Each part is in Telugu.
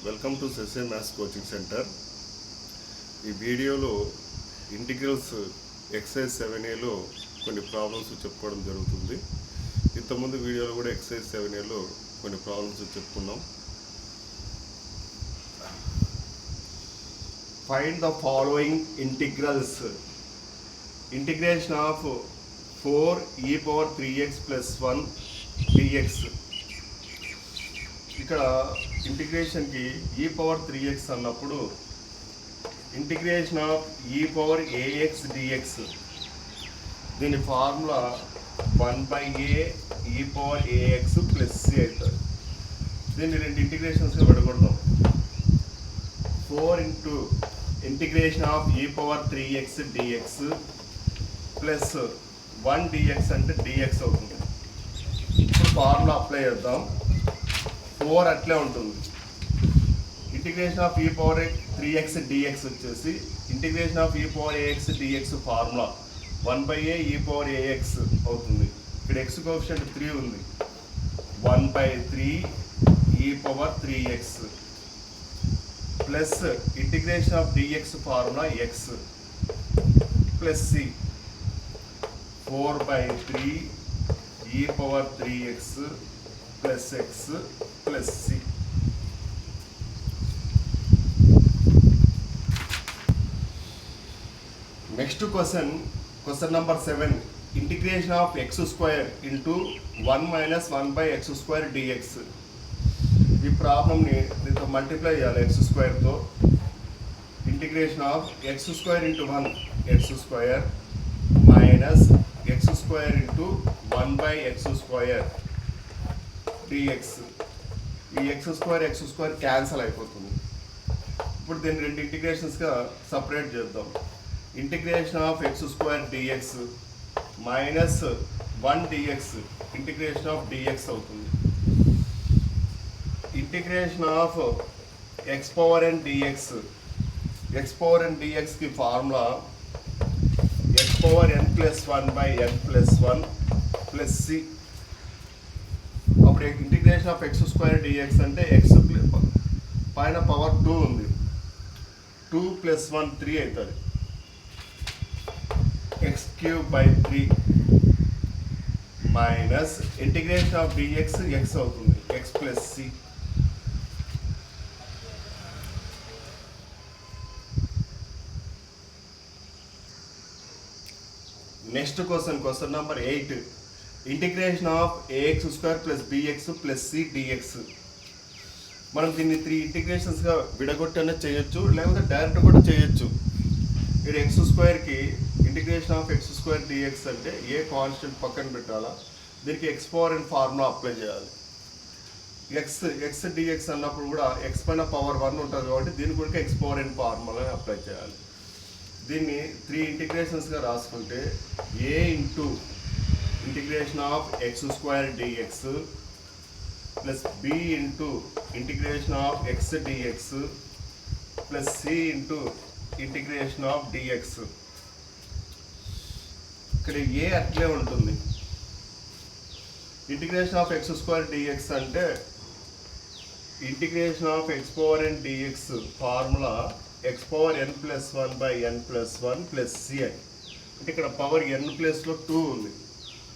వెల్కమ్ టు సెసే మ్యాథ్స్ కోచింగ్ సెంటర్. ఈ వీడియోలో ఇంటిగ్రల్స్ ఎక్సైజ్ 7Aలో కొన్ని ప్రాబ్లమ్స్ చెప్పుకోవడం జరుగుతుంది. ఇంతకుముందు వీడియోలో కూడా ఎక్సైజ్ 7Aలో కొన్ని ప్రాబ్లమ్స్ చెప్పుకున్నాం. Find the following integrals. Integration of 4e⁻3x + 1 dx. ఇక్కడ ఇంటిగ్రేషన్కి e⁻3x అన్నప్పుడు ఇంటిగ్రేషన్ ఆఫ్ e⁻ax dx దీని ఫార్ములా 1/a e⁻ax + c అవుతుంది. దీన్ని రెండు ఇంటిగ్రేషన్స్గా విడగొడతాం. 4 into integration of e⁻3x dx plus 1 dx అంటే dx అవుతుంది. ఇప్పుడు ఫార్ములా అప్లై చేద్దాం. 4 అట్లే ఉంటుంది. ఇంటిగ్రేషన్ ఆఫ్ e⁻3x dx వచ్చేసి integration of e⁻ax dx formula 1/a e⁻ax అవుతుంది. ఇక్కడ x కోఎఫిషియంట్ 3 ఉంది. 1/3 e⁻3x plus integration of dx formula x plus c 4/3 e⁻3x plus x plus c. Next question number 7. Integration of x² into 1 - 1/x² dx. ఈ ప్రాబ్లమ్ని దీంతో మల్టిప్లై చేయాలి x²తో. Integration of x² into 1 x² minus x² into 1/x² dx. ఈ x² క్యాన్సల్ అయిపోతుంది. ఇప్పుడు దీన్ని రెండు ఇంటిగ్రేషన్స్గా సపరేట్ చేద్దాం. Integration of x² dx minus 1 dx integration of dx అవుతుంది. ఇంటిగ్రేషన్ ఆఫ్ xn dx కి formula xn + 1/n + 1 plus c. అప్పుడు ఇంటిగ్రేషన్ ఆఫ్ x² dx అంటే x పైన పవర్ 2 ఉంది. 2 + 1 3 అవుతుంది. x³/3 minus integration of dx x అవుతుంది. x plus c. Next question number 8. Integration of ax² + bx + c dx. మనం దీన్ని 3 ఇంటిగ్రేషన్స్గా విడగొట్టనే చేయొచ్చు, లేకపోతే డైరెక్ట్ కూడా చేయొచ్చు. ఇక్కడ x²కి ఇంటిగ్రేషన్ ఆఫ్ x² dx అంటే ఏ కాన్స్టెంట్ పక్కన పెట్టాలా, దీనికి xn ఫార్ములా అప్లై చేయాలి. x dx అన్నప్పుడు కూడా x పైన పవర్ 1 ఉంటుంది కాబట్టి దీనికి కూడా xn ఫార్ములా అప్లై చేయాలి. దీన్ని 3 ఇంటిగ్రేషన్స్గా రాసుకుంటే a into integration of x² dx plus b into integration of x dx plus c into integration of dx. ఇక్కడ a అట్లే ఉంటుంది. ఇంటిగ్రేషన్ ఆఫ్ x² dx అంటే ఇంటిగ్రేషన్ of xn dx formula xn + 1/n + 1 plus c అని. అంటే ఇక్కడ పవర్ n ప్లస్లో 2 ఉంది.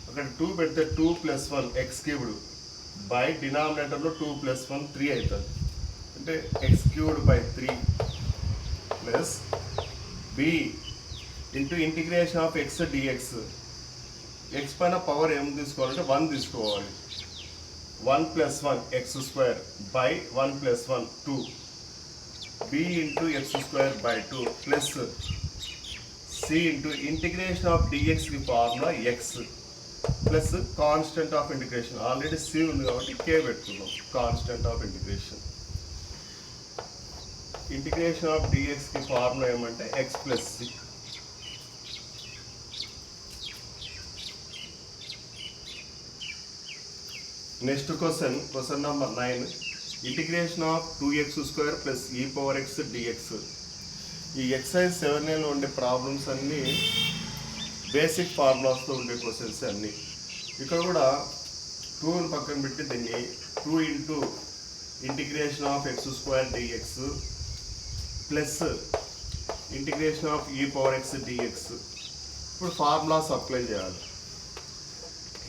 అక్కడ 2 పెడితే 2 + 1 x³ బై డినామినేటర్లో 2 + 1 3 అవుతుంది. అంటే x³/3 plus b into integration of x dx. x పైన పవర్ ఏం తీసుకోవాలంటే 1 తీసుకోవాలి. 1 + 1 x² by 1 + 1 2 b into x²/2 plus c into integration of dx కి formula x plus constant of integration. Already c ఉంది కాబట్టి k పెట్టుకున్నాం. Constant of integration. Integration of dx కి ఫార్ములా ఏమంటే x plus c. Next question number 9. Integration of 2x² + e⁻x dx. ఈ ఎక్సైజ్ 7Aలో ఉండే ప్రాబ్లమ్స్ అన్నీ బేసిక్ ఫార్ములాస్తో ఉండే క్వశ్చన్స్ అన్నీ. ఇక్కడ కూడా 2ని పక్కన పెట్టి దీన్ని 2 into integration of x square d x plus integration of e power x d x. ఇప్పుడు ఫార్ములాస్ అప్లై చేయాలి.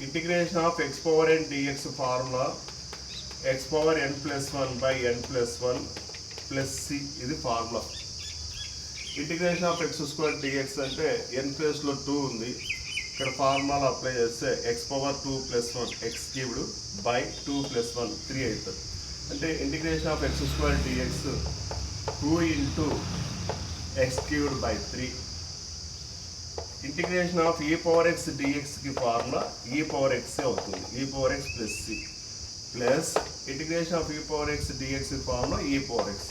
Integration of x power n dx formula x power n plus one by n plus one plus c, ఇది ఫార్ములా. Integration of x square d x అంటే ఎన్ ప్లేస్లో 2 ఉంది, ఇక్కడ ఫార్ములా అప్లై చేస్తే x power 2 plus 1 x cubed by 2 plus 1 3 అవుతుంది. అంటే ఇంటిగ్రేషన్ of x square d x 2 into x cubed by 3. Integration of e power x డిఎక్స్కి ఫార్ములా ఈ పవర్ ఎక్స్ అవుతుంది, e power x plus c plus integration of e power x d x formula e power x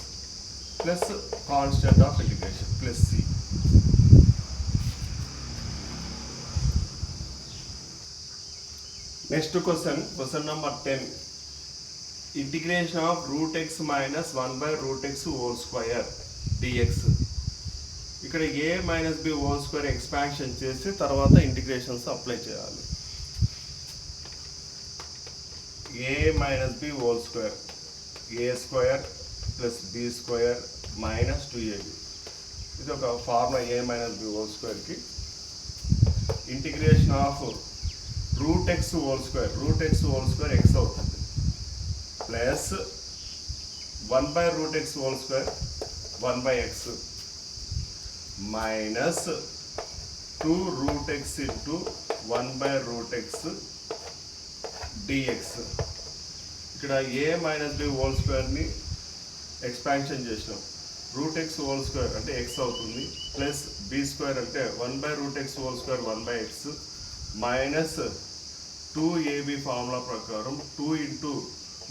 plus constant of integration plus c. Next question number 10. Integration of root x minus 1 by root x whole square d x. ఇక్కడ a minus b whole square expansion చేసి తర్వాత ఇంటిగ్రేషన్స్ అప్లై చేయాలి. ఏ minus b whole square, a square plus b square minus 2ab. ఇది ఒక formula a minus b whole స్క్వేర్కి. Integration of root x whole square x అవుతుంది plus 1 by root x whole square 1 by x minus 2 root x into 1 by root x d x. ఇక్కడ ఏ మైనస్ బి హోల్ స్క్వేర్ని ఎక్స్పాన్షన్ చేసినాం. రూట్ ఎక్స్ హోల్ స్క్వేర్ అంటే ఎక్స్ అవుతుంది ప్లస్ బి స్క్వేర్ అంటే 1 by root x whole square 1 by x minus 2ab formula ప్రకారం 2 into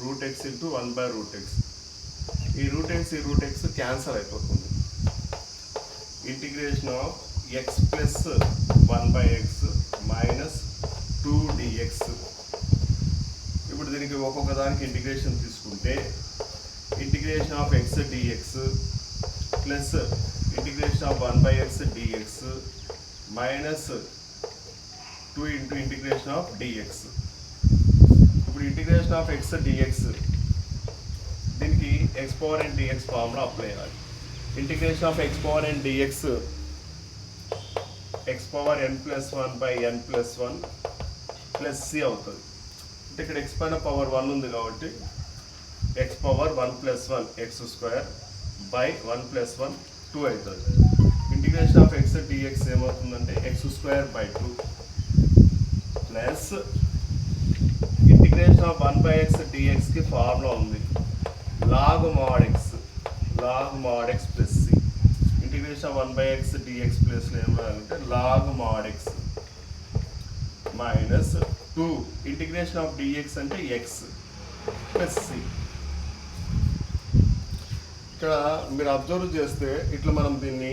root x into 1 by root x. ఈ రూట్ ఎక్స్ క్యాన్సల్ అయిపోతుంది. Integration of x plus 1 by x minus 2 dx. ఇప్పుడు దీనికి ఒక్కొక్క దానికి ఇంటిగ్రేషన్ తీసుకుంటే integration of x dx plus integration of 1 by x dx minus 2 into integration of dx. ఇప్పుడు ఇంటిగ్రేషన్ ఆఫ్ ఎక్స్ డిఎక్స్ దీనికి x power n dx formula apply చేయాలి. Integration of x power n d x x power n plus 1 by n plus 1 plus c అవుతుంది. అంటే ఇక్కడ ఎక్స్ పైన పవర్ 1 ఉంది కాబట్టి x power 1 plus 1 x square by 1 plus 1 2 అవుతుంది. ఇంటిగ్రేషన్ ఆఫ్ ఎక్స్ డిఎక్స్ ఏమవుతుందంటే x square by 2 plus integration of 1 by x డిఎక్స్కి ఫార్ములా ఉంది log mod x plus c. Integration of 1 by x d x ప్లస్లో ఏం రాయాలంటే log mod x minus 2 integration of d x అంటే ఎక్స్ ప్లస్ సి. ఇక్కడ మీరు అబ్జర్వ్ చేస్తే ఇట్లా మనం దీన్ని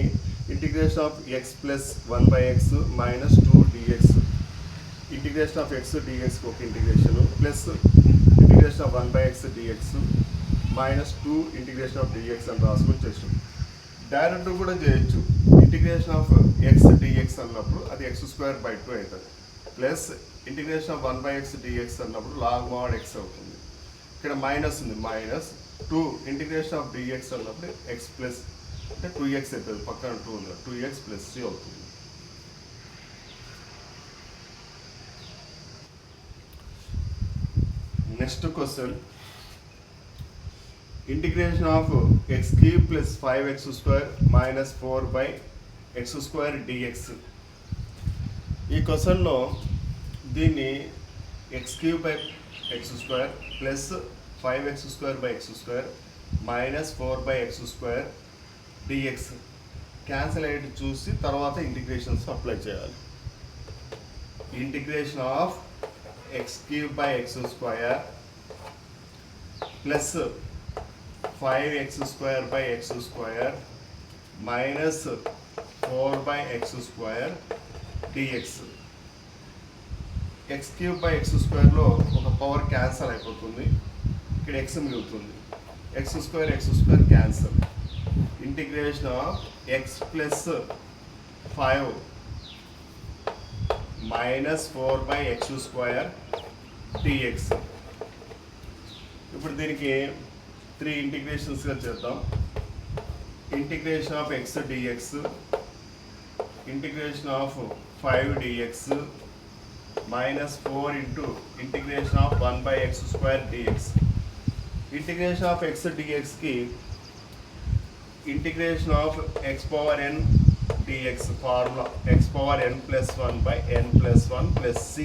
integration of x plus 1 by x minus 2 d x, integration of x డిఎక్స్కి ఒక integration plus integration of 1 by x dx minus 2 integration of d x అని రాసుకొని చేసాం. డైరెక్ట్ కూడా చేయొచ్చు. ఇంటిగ్రేషన్ ఆఫ్ ఎక్స్ డిఎక్స్ అన్నప్పుడు అది ఎక్స్ స్క్వేర్ బై 2 అవుతుంది plus integration of 1 by x dx అన్నప్పుడు లాగ్ మాడ్ ఎక్స్ అవుతుంది. ఇక్కడ మైనస్ ఉంది, మైనస్ 2 ఇంటిగ్రేషన్ ఆఫ్ డిఎక్స్ అన్నప్పుడు ఎక్స్ ప్లస్ అంటే 2x అవుతుంది, పక్కన 2 ఉంది 2x ప్లస్ సి అవుతుంది. Next question integration of x cube plus 5x square minus 4 by x square dx. ఈ క్వశ్చన్లో దీన్ని x cube by x square plus 5x square by x square minus 4 by x square d x cancel అయ్యేది చూసి తర్వాత ఇంటిగ్రేషన్స్ అప్లై చేయాలి. Integration of x cube by x square plus 5x square by x square minus 4 by x square d x. X cube by x స్క్వేర్లో ఒక పవర్ క్యాన్సల్ అయిపోతుంది, ఇక్కడ ఎక్స్ మిగులుతుంది. X square cancel. Integration of x plus 5 minus 4 by x square d x. ఇప్పుడు దీనికి 3 ఇంటిగ్రేషన్స్గా చేద్దాం. Integration of x dx, integration of 5 dx minus 4 into integration of 1/x² dx. Integration of x dxకి integration of x power n dx formula x power n plus 1/n plus 1 plus c,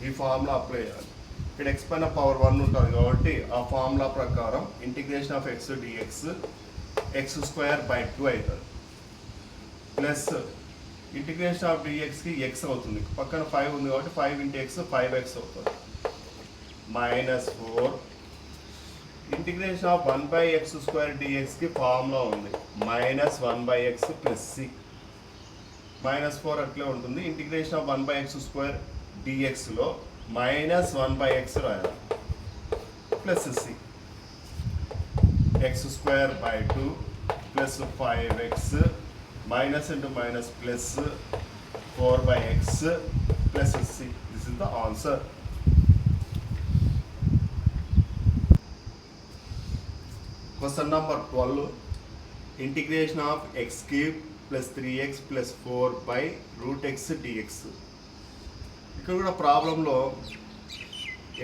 ఈ ఫార్ములా అప్లై చేయాలి. ఇక్కడ x పైన పవర్ 1 ఉంటుంది కాబట్టి ఆ ఫార్ములా ప్రకారం integration of x dx x²/2 అవుతుంది. ప్లస్ ఇంటిగ్రేషన్ ఆఫ్ dxకి x అవుతుంది, పక్కన 5 ఉంది కాబట్టి 5 × x 5x అవుతుంది. మైనస్ 4 ఇంటిగ్రేషన్ ఆఫ్ 1/x² dxకి ఫార్ములా ఉంది minus 1/x plus c. Minus 4 అట్లే ఉంటుంది. Integration of 1/x² dxలో minus 1/x రాయాలి plus c. x²/2 plus 5x minus into minus plus 4/x plus c. This is the answer. Question number 12. Integration of x³ plus 3x plus 4/√x dx. ఇక్కడ కూడా ప్రాబ్లంలో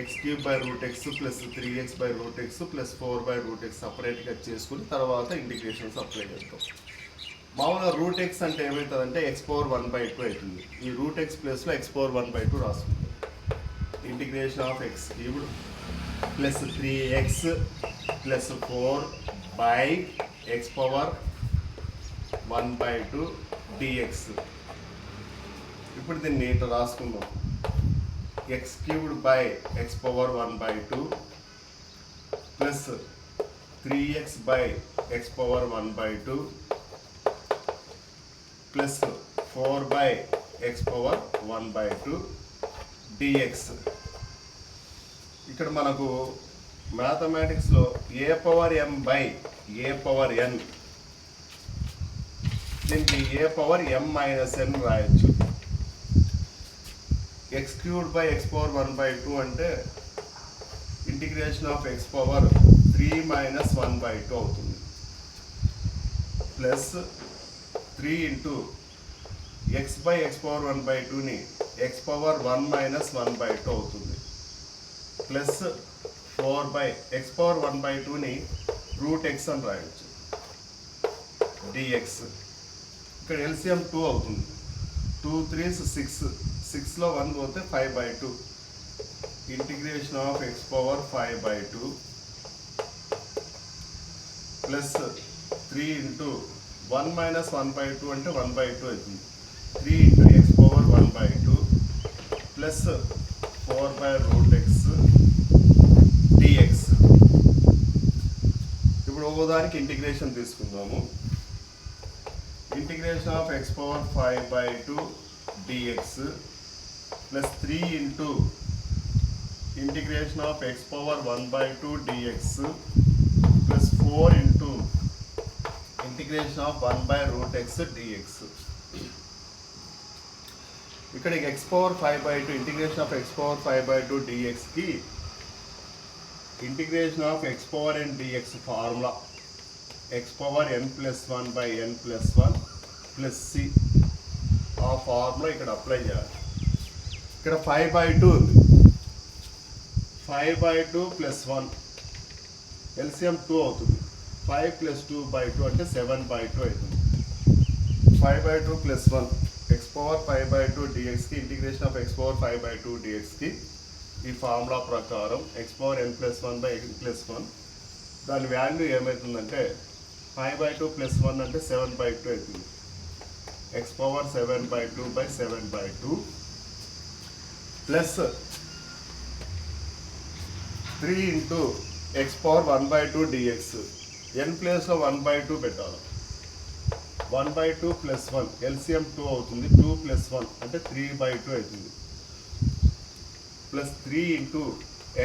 x³ √x plus 3x/√x plus 4/√x సపరేట్గా చేసుకుని తర్వాత ఇంటిగ్రేషన్స్ అప్లై చేస్తాం. మామూలుగా √x అంటే ఏమవుతుందంటే x⁴1/2 అవుతుంది. ఈ √x ప్లస్లో x⁴1/2 రాసుకుంటాం. Integration of x³ plus 3x plus 4/x⁴1/2 dx. ఇప్పుడు దీన్ని ఇట్లా రాసుకుందాం. x³ plus 3x/x⁴1/2 plus 4/x⁴1/2 dx. ఇక్కడ మనకు మ్యాథమెటిక్స్లో a⁴m/a⁴n, దీనికి a⁴m-n రాయొచ్చు. x³ అంటే ఇంటిగ్రేషన్ ఆఫ్ x⁴3−1/2 అవుతుంది. ప్లస్ 3 ఇంటూ x/x⁴1/2ని x⁴1−1/2 అవుతుంది. ప్లస్ 4/x⁴1/2ని √x అని రాయొచ్చు dx. ఇక్కడ LCM 2 అవుతుంది. 2 3s 6, 6లో 1 పోతే 5/2. Integration of x⁴5/2 plus 3 into 1−1/2 అంటే 1/2 అవుతుంది. 3 into x⁴1/2 plus 4/√x dx. ఇప్పుడు ఒకదానికి ఇంటిగ్రేషన్ తీసుకుందాము. Integration of x⁴5/2 dx plus 3 into integration of x⁴1/2 dx plus 4 into integration of 1/√x dx. ఇక్కడ x⁴5/2 ఇంటిగ్రేషన్ ఆఫ్ x⁴5/2 dxకి integration of x⁴n dx formula x⁴n plus 1/n plus 1 plus c. ఆ ఫార్ములా ఇక్కడ అప్లై చేయాలి. ఇక్కడ 5/2 ఉంది. 5/2 ప్లస్ 1 LCM 2 అవుతుంది. 5 ప్లస్ 2/2 అంటే 7/2 అవుతుంది. 5/2 ప్లస్ 1 x⁴5/2 dxకి ఇంటిగ్రేషన్ ఆఫ్ x⁴5/2 dxకి ఈ ఫార్ములా ప్రకారం x⁴n ప్లస్ 1/n ప్లస్ 1 దాని వాల్యూ ఏమవుతుందంటే 5/2 ప్లస్ 1 అంటే 7/2 అవుతుంది. x⁴7/2/7/2 plus 3 into x⁴1/2 dx. n ప్లేస్లో 1/2 పెట్టాలి. 1/2 ప్లస్ 1 LCM 2 అవుతుంది. 2 ప్లస్ 1 అంటే 3/2 అవుతుంది. Plus 3 into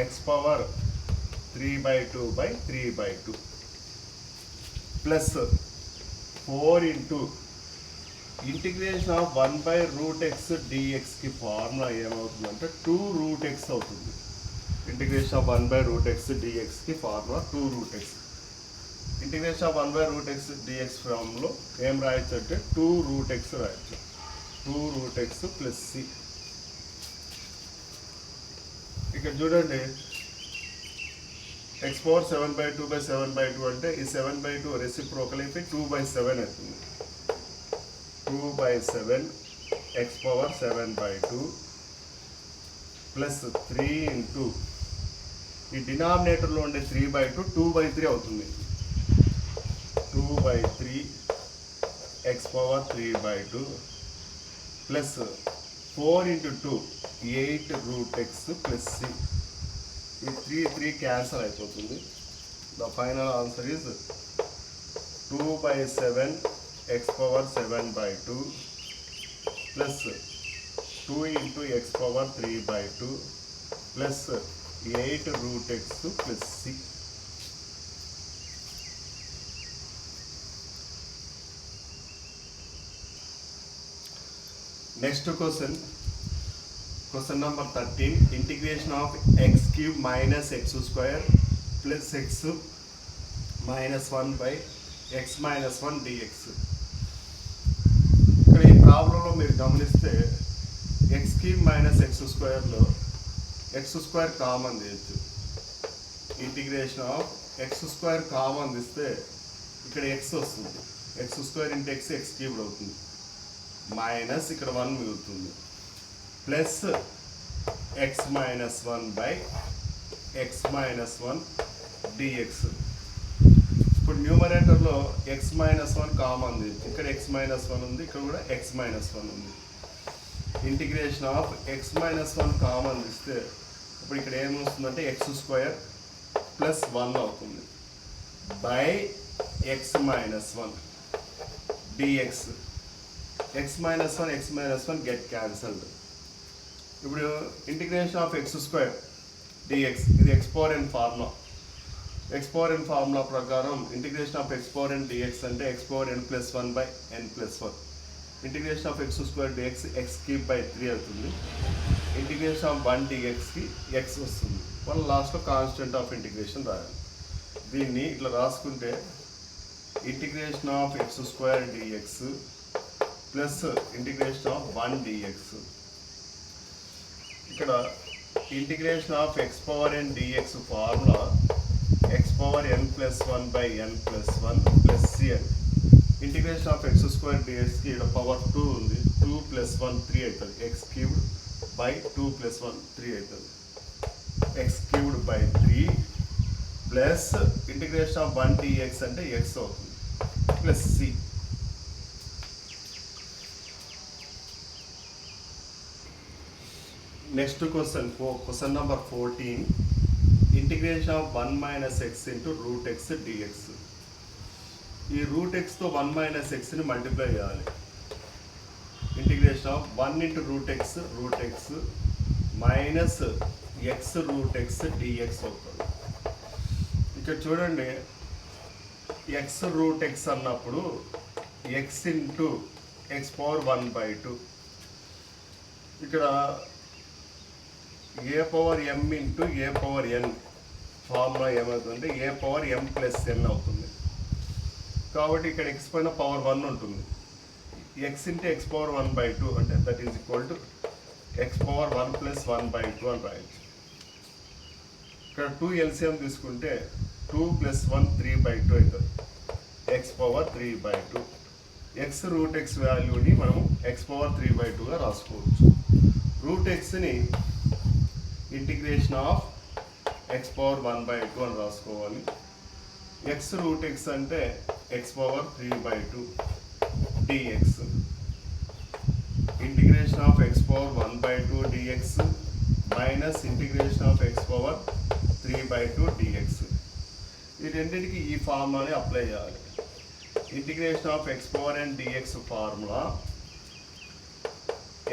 x⁴3/2/3/2 plus 4 into integration of 1/√x dxకి ఫార్ములా ఏమవుతుందంటే 2√x అవుతుంది. ఇంటిగ్రేషన్ ఆఫ్ 1/√x dxకి formula 2√x. Integration of 1/√x dx ఫార్ములో ఏం రాయొచ్చు అంటే 2√x రాయొచ్చు. 2√x plus c. ఇక్కడ చూడండి x పవర్ 7/2/7/2 అంటే ఈ 7/2 రెసిప్రోకల్ అయితే 2/7 అవుతుంది. 2/7 x పవర్ 7/2 ప్లస్ 3 ఇంటూ ఈ డినామినేటర్లో ఉండే 3/2 2/3 అవుతుంది. 2/3 x power 3/2 plus 4 into 2 8√x plus c. ఈ 3 క్యాన్సల్ అయిపోతుంది. The final answer is 2/7 x power 7/2 plus 2 into x power 3/2 plus 8√x plus c. Next question number 13. Integration of x³ minus x² plus x minus 1/x minus 1 dx. ఇక్కడ ఈ ప్రాబ్లంలో మీరు గమనిస్తే x³ మైనస్ x²లో x² కామన్ తీయచ్చు. ఇంటిగ్రేషన్ ఆఫ్ x² కామన్ తీస్తే ఇక్కడ x వస్తుంది. x² ఇంటూ x x³ అవుతుంది. మైనస్ ఇక్కడ 1 మిగులుతుంది. Plus x minus 1/x minus 1 dx. ఇప్పుడు న్యూమరేటర్లో x మైనస్ 1 కామన్ ఉంది. ఇక్కడ x మైనస్ 1 ఉంది, ఇక్కడ కూడా x మైనస్ 1 ఉంది. Integration of x minus 1 common ఇస్తే ఇప్పుడు ఇక్కడ ఏమొస్తుందంటే x² ప్లస్ 1 అవుతుంది by x minus 1 dx. x minus 1 get cancelled. ఇప్పుడు ఇంటిగ్రేషన్ ఆఫ్ x² dx ఇది x power n formula. x power n formula ప్రకారం integration of x power n dx అంటే x power n plus 1/n+1. Integration of x² dx x³/3 అవుతుంది. ఇంటిగ్రేషన్ ఆఫ్ 1 dxకి x వస్తుంది. మన లాస్ట్లో కాన్స్టెంట్ ఆఫ్ ఇంటిగ్రేషన్ రాయాలి. దీన్ని ఇట్లా రాసుకుంటే integration of x² dx plus integration of 1 dx. ఇక్కడ integration of x power n dx formula x power n+1/n+1 plus cn. Integration of x² dxకి ఇక్కడ పవర్ 2 ఉంది. 2 + 1 3 అవుతుంది. x³/2 + 1 3 అవుతుంది. x³/3 plus integration of 1 dx అంటే x అవుతుంది plus c. Next question number 14. Integration of 1 - x into √x dx. ఈ √xతో 1 - xని మల్టిప్లై చేయాలి. Integration of 1 into √x minus x √x dx అవుతుంది. ఇక్కడ చూడండి x √x అన్నప్పుడు x ఇంటూ x పవర్ 1/2. ఇక్కడ a power m into a power n formula ఏమవుతుందంటే a power m plus n అవుతుంది. కాబట్టి ఇక్కడ x పైన పవర్ 1 ఉంటుంది. x ఇంటూ x పవర్ 1/2 అంటే that is equal to x power 1 plus 1/2 అని రాయొచ్చు. ఇక్కడ 2 LCM తీసుకుంటే 2 + 1 3/2 అవుతుంది. x power 3/2. x √x వాల్యూని మనం x పవర్ 3/2గా రాసుకోవచ్చు. √xని ఇంటిగ్రేషన్ ఆఫ్ x పవర్ 1/2 అని రాసుకోవాలి. x √x అంటే x power 3/2 dx. Integration of x power 1/2 dx minus integration of x power 3/2 dx. ఈ రెండింటికి ఈ ఫార్ములాని అప్లై చేయాలి. Integration of x power n dx formula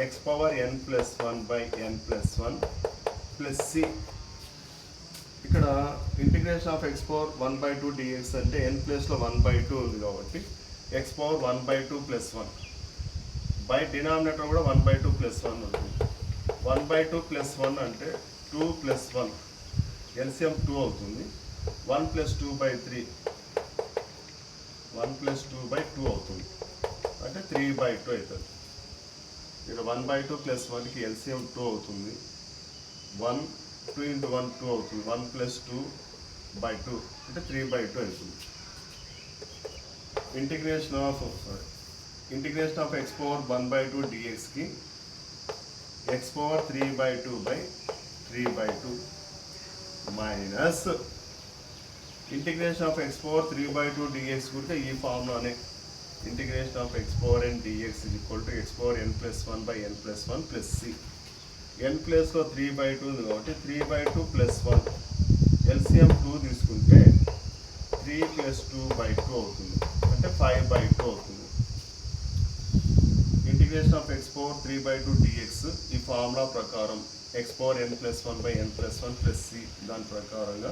x power n+1/n+1 plus c. ఇక్కడ integration of x power 1/2 dx అంటే n ప్లేస్లో 1/2 ఉంది కాబట్టి x power 1/2 plus 1 by denominator కూడా 1/2 ప్లస్ 1 ఉంటుంది. 1/2 ప్లస్ 1 అంటే 2 + 1 ఎల్సిఎం 2 అవుతుంది. 1 + 2/3 1 + 2/2 అవుతుంది, అంటే 3/2 అవుతుంది. ఇక్కడ 1/2 + 1కి ఎల్సిఎం 2 అవుతుంది. 1 2 × 1 2 అవుతుంది. 1 + 2/2 అంటే 3/2 అవుతుంది. ఇంటిగ్రేషన్ ఆఫ్ x⁴1/2 dxకి x⁴3/2/3/2 minus integration of x⁴3/2 dx కూడా ఈ ఫార్ములానే. Integration of x⁴n dx xn+1/n+1 + c. n ప్లేస్లో 3/2 ఉంది కాబట్టి 3/2 + 1 ఎల్సిఎం 2 తీసుకుంటే 3 + 2/2 అవుతుంది, అంటే 5/2 అవుతుంది. ఇంటిగ్రేషన్ ఆఫ్ x⁴3/2 dx ఈ ఫార్ములా ప్రకారం xn+1/n+1 + c దాని ప్రకారంగా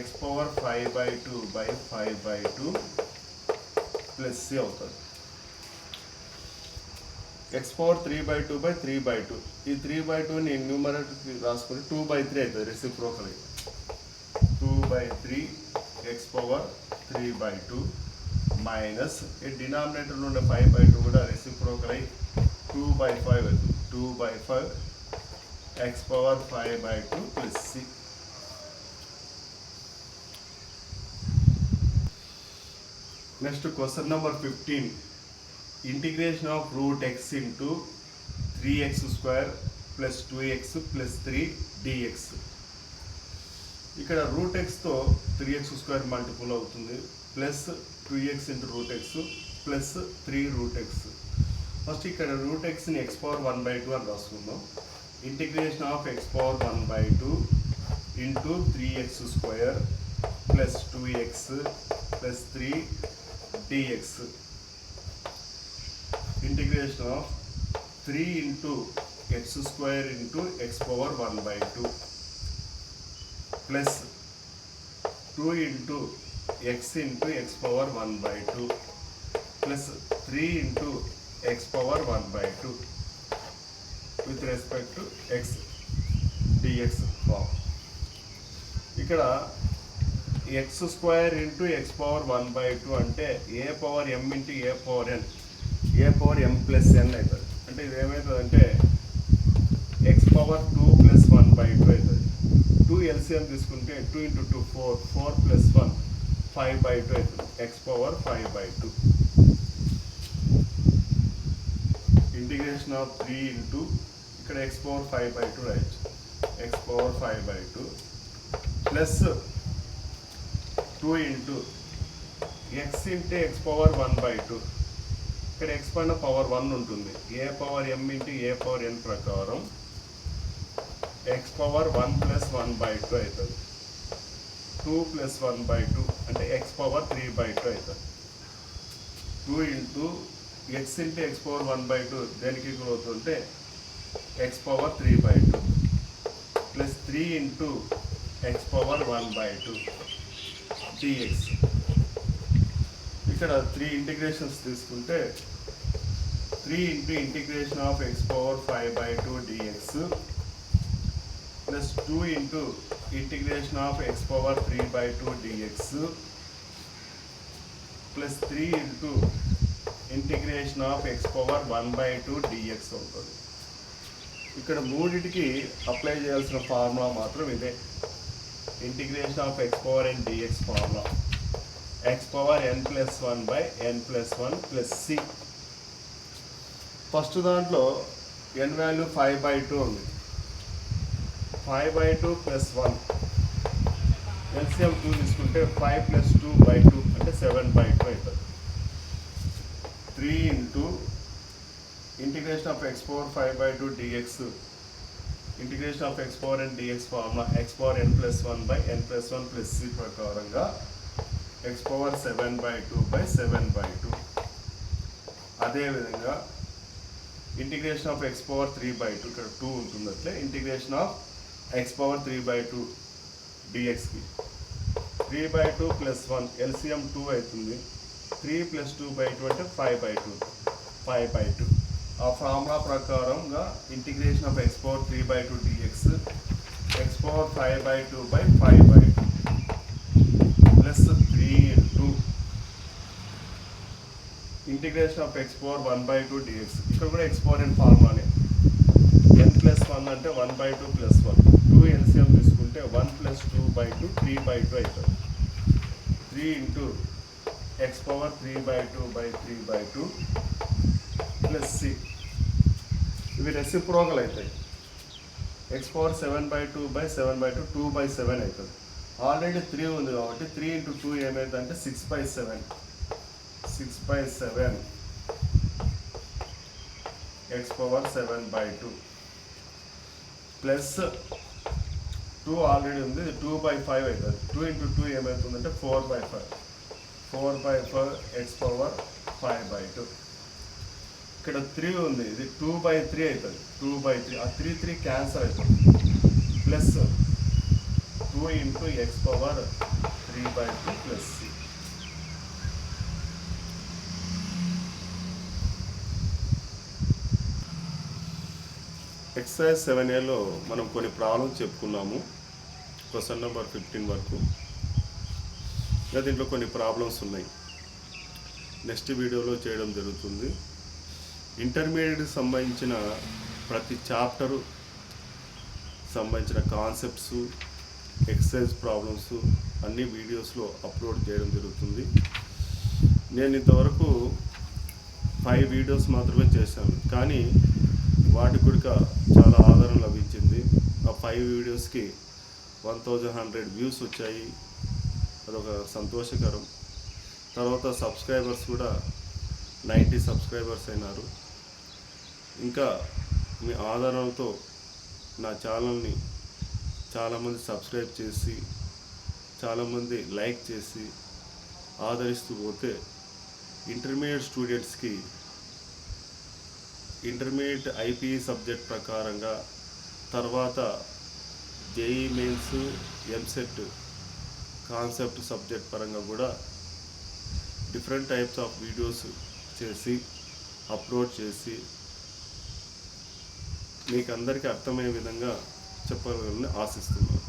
x⁴5/2/5/2 + c అవుతుంది. x⁴3/2/3/2 ఈ 3/2ని న్యూమరేటర్కి రాసుకొని 2/3 అవుతుంది రెసిప్రోకల్. 2/3 x⁴3/2 మైనస్ ఈ డినామినేటర్లో ఉండే 5/2 కూడా రెసిప్రోకల్ అయి 2/5 అవుతుంది. 2/5 x⁴5/2 + c. Next question number 15. Integration of √x × 3x² + 2x + 3 dx. ఇక్కడ √xతో 3x² మల్టిపుల్ అవుతుంది, plus 2x × √x plus 3√x. First ఇక్కడ √xని x⁴1/2 అని రాసుకుందాం. Integration of x⁴1/2 × 3x² + 2x + 3 dx. Integration of 3 × x² × x⁴1/2 plus 2 × x × x⁴1/2 plus 3 × x⁴1/2 with respect to x dx form. ఇక్కడ x² × x⁴1/2 అంటే a⁴m × a⁴n a⁴m+n అవుతుంది. అంటే ఇది ఏమవుతుందంటే x⁴2 + 1/2 అవుతుంది. 2 ఎల్సిఎం తీసుకుంటే 2 × 2 4 4 + 1 5/2 అవుతుంది. x⁴5/2. ఇంటిగ్రేషన్ ఆఫ్ 3 × ఇక్కడ x⁴5/2 right. x⁴5/2 plus 2 × x × x⁴1/2. ఇక్కడ x పైన పవర్ 1 ఉంటుంది. a⁴m × a⁴n ప్రకారం x⁴1 + 1/2 అవుతుంది. 2 + 1/2 అంటే x⁴3/2 అవుతుంది. 2 × x × x⁴1/2 దేనికి ఈక్వల్ అవుతుంటే x⁴3/2 ప్లస్ 3 × x⁴1/2 dx. ఇక్కడ 3 ఇంటిగ్రేషన్స్ తీసుకుంటే 3 × integration of x⁴5/2 dx plus 2 × integration of x⁴3/2 dx plus 3 × integration of x⁴1/2 dx అవుతుంది. ఇక్కడ మూడింటికి అప్లై చేయాల్సిన ఫార్ములా మాత్రం ఇదే. Integration of x⁴n dx formula x⁴n+1/n+1 + c. First దాంట్లో n వాల్యూ 5/2 ఉంది. 5/2 + 1 ఎల్సిఎం 2 తీసుకుంటే 5 + 2/2 అంటే 7/2 అవుతుంది. 3 × integration of x⁴5/2 dx integration of x⁴n dx formula x⁴n+1/n+1 + c ప్రకారంగా x⁴7/2/7/2. అదేవిధంగా ఇంటిగ్రేషన్ ఆఫ్ x⁴3/2 ఇక్కడ 2 ఉంటుంది. అట్లే ఇంటిగ్రేషన్ ఆఫ్ x⁴3/2 dxకి 3/2 + 1 ఎల్సిఎం 2 అవుతుంది. 3 + 2/2 అంటే 5/2. ఆ ఫార్ములా ప్రకారంగా integration of x⁴3/2 dx x power 5/2 plus 3 into integration of x power 1/2 dx. ఇక్కడ కూడా ఎక్స్పోనెంట్ ఫార్ములానే n+1 అంటే 1/2 + 1 2 ఎల్సిఎం తీసుకుంటే 1 + 2/2 3/2 అవుతుంది. 3 into x power 3/2 plus c. ఇవి రెసిప్రోకల్ అవుతాయి. x power 7/2 2/7 అవుతుంది. ఆల్రెడీ 3 ఉంది కాబట్టి 3 into 2 ఏమైందంటే 6/7 x power 7/2 ప్లస్ 2 ఆల్రెడీ ఉంది, ఇది 2/5 అవుతుంది. 2 into 2 ఏమవుతుందంటే 4/5 x power 5/2. ఇక్కడ 3 ఉంది, ఇది 2/3 అవుతుంది. 2/3 ఆ 3 క్యాన్సల్ అవుతుంది. Plus 2 into x power 3/2 plus c. Exercise 7Aలో మనం కొన్ని ప్రాబ్లమ్స్ చెప్పుకున్నాము, క్వశ్చన్ నెంబర్ 15 వరకు. ఇంకా దీంట్లో కొన్ని ప్రాబ్లమ్స్ ఉన్నాయి, నెక్స్ట్ వీడియోలో చేయడం జరుగుతుంది. ఇంటర్మీడియట్కి సంబంధించిన ప్రతి చాప్టరు సంబంధించిన కాన్సెప్ట్స్, ఎక్సర్సైజ్ ప్రాబ్లమ్స్ అన్ని వీడియోస్లో అప్లోడ్ చేయడం జరుగుతుంది. నేను ఇంతవరకు 5 వీడియోస్ మాత్రమే చేశాను, కానీ వాటికి కూడా చాలా ఆదరణ లభించింది. ఆ 5 వీడియోస్కి 1100 వ్యూస్ వచ్చాయి, అదొక సంతోషకరం. తర్వాత సబ్స్క్రైబర్స్ కూడా 90 సబ్స్క్రైబర్స్ అయినారు. ఇంకా మీ ఆదరణతో నా ఛానల్ని చాలామంది సబ్స్క్రైబ్ చేసి, చాలామంది లైక్ చేసి ఆదరిస్తూ పోతే ఇంటర్మీడియట్ స్టూడెంట్స్కి ఇంటర్మీడియట్ ఐపీఈ సబ్జెక్ట్ ప్రకారంగా, తర్వాత JEE mains, EAMCET concept subject పరంగా కూడా డిఫరెంట్ టైప్స్ ఆఫ్ వీడియోస్ చేసి అప్లోడ్ చేసి మీకు అందరికీ అర్థమయ్యే విధంగా చెప్పగలని ఆశిస్తున్నాను.